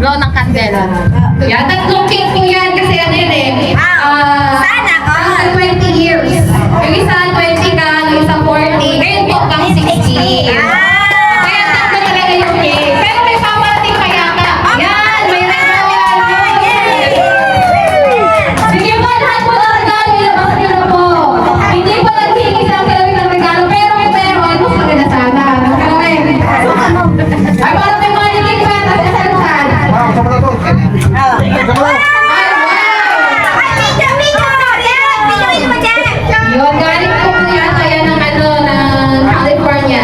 blow ng kandela. Yan, tatlong cake po yan kasi ano yun eh. Sana all. 20 years. Yung isa 20 ka, yung isa 40. Ngayon po kang 60. Kaya tatlo talaga yung cake. Pero may paparating kaya ka. Yan, may regalo yan. Sige po, lahat po ng regalo, ilabas nyo na po. Hindi po naghihingi sa kilawin ng regalo, pero kung meron, mas maganda sana. Kilawin. Ay, parang may mga naging pera sa salsan. Yun, galing po po yata yan ng ano, ng California.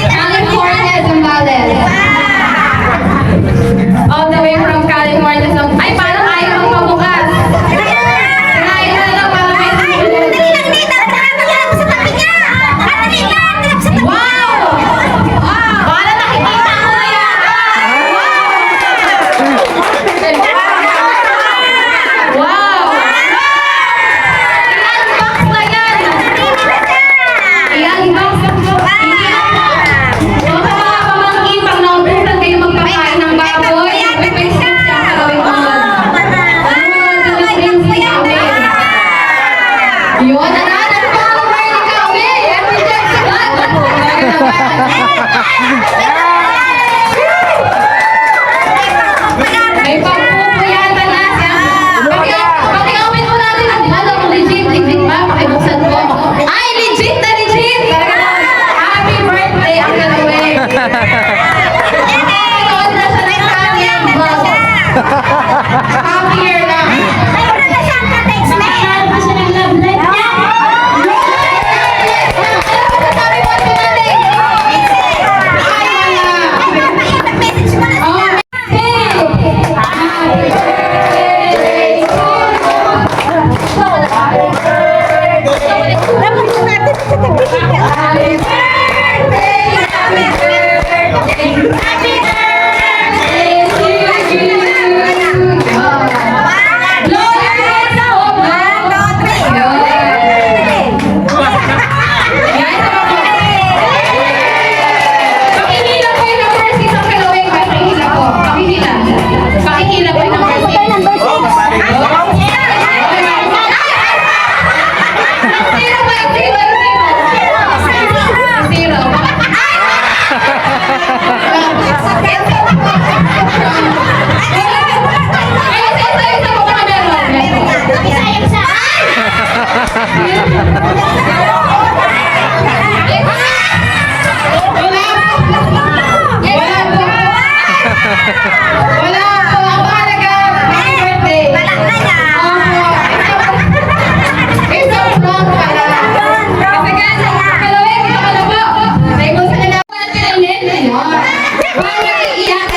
California, Zambales. All the way from California. Ay, parang ayaw ang pabukas. Kinain na lang para may wow! Para nakikita ko na yan! Wow! Ilang box na yan? Ilang box? So, sa mga pamangkin, pag naubusan kayo magpakain ng baboy, may Facebook siya, kalawin ko lang. Yun, nananan ko ang Bernie Kami! Every day sa vlog! May pagpupuyatan na siya. Pag-i-open mo natin ang alam mo, legit ba? Pakibuksan ko. Ay, legit na legit! Happy birthday, ang galawin! Itoon na siya ng kanyang box. Happy year na! Wala po, ang mahalaga, happy birthday. It's so wrong pala. Kasi kasi, kalawin, ito ka na po. May gusto na lang natin ang lente. Parang iiyak.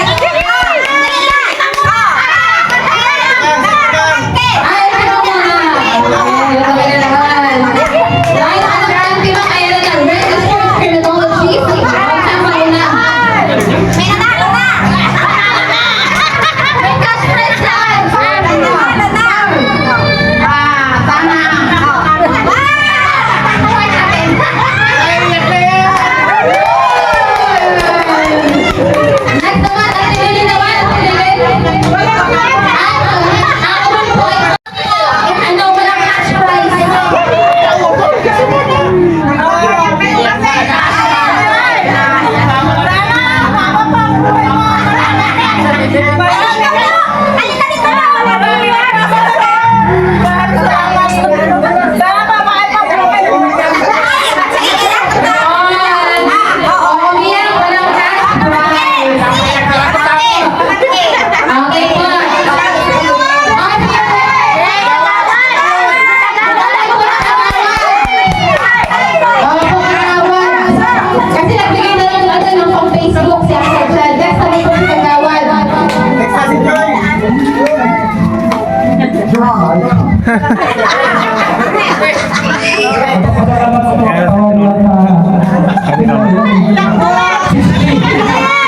Ay, ito mo na. Ay, talaga naman. Dahil ano ka, di ba kaya na ng registered criminology? Ang mauna.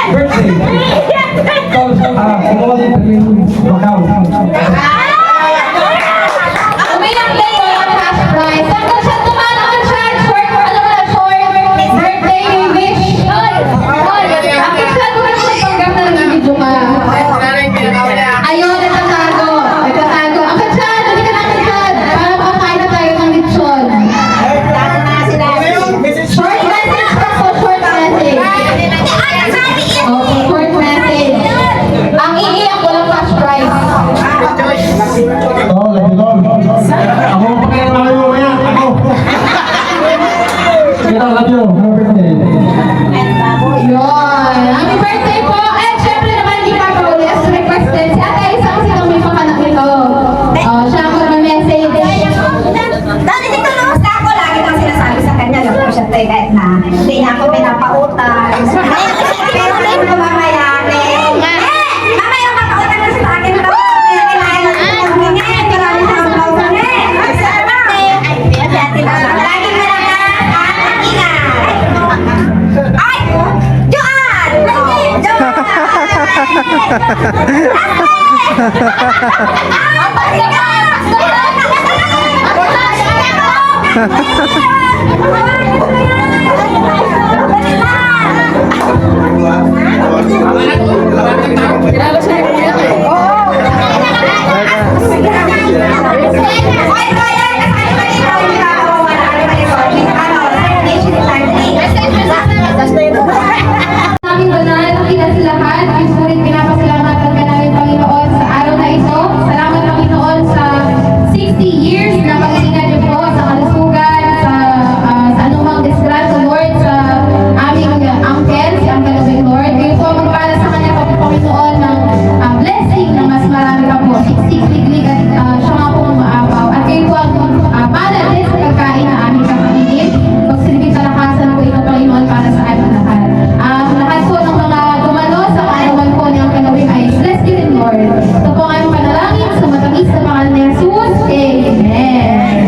Birthday wish. Ang isa ko na sa paggamit ng video ka. Aming banal, kinasilahan, ang sulit pinapasalamatan ka namin, Panginoon, sa araw na ito. Salamat, Panginoon, sa 60 years na pag-iingat niyo po sa kalusugan, sa anumang disgrasya, Lord, sa aming uncle, si Uncle Obeng, Lord. Kayo po magpala sa kanya, Panginoon, ng blessing na mas marami pa po. 60 liglig at siya nga po maapaw. At kayo po ang pala din sa pagkain na aming kakainin. Magsilbing kalakasan po ito, Panginoon, para sa aming lahat. Lahat po ng mga dumalo sa kaarawan po niyang kanawin ay bless you in Lord. Ito po ang aming panalangin sa matamis na pangalan ni Jesus. Amen.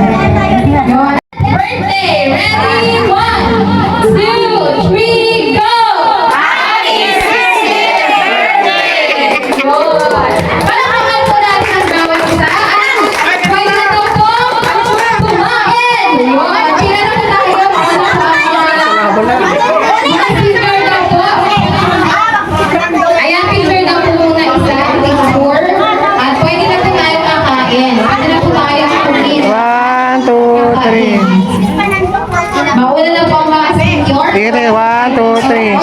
Yun. Birthday! Ready? 1, 2, 3, go! Happy birthday! Yun. Palakpakan po natin ang bawat isa. Pwede na daw po kumain! Yun. Kaya na tayo picture daw po. Ayan, picture daw po muna isa. Picture. At pwede na po tayo kakain. Pwede na po tayo kumain. 1, 2, 3. Mauna na po ang mga senior. Sige, 1, 2, 3.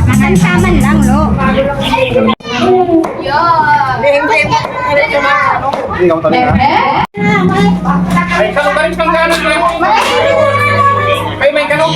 Makansaman lang, lo. Bebe? Ay, kalong ka rin pang ganon. Ay, may kalong.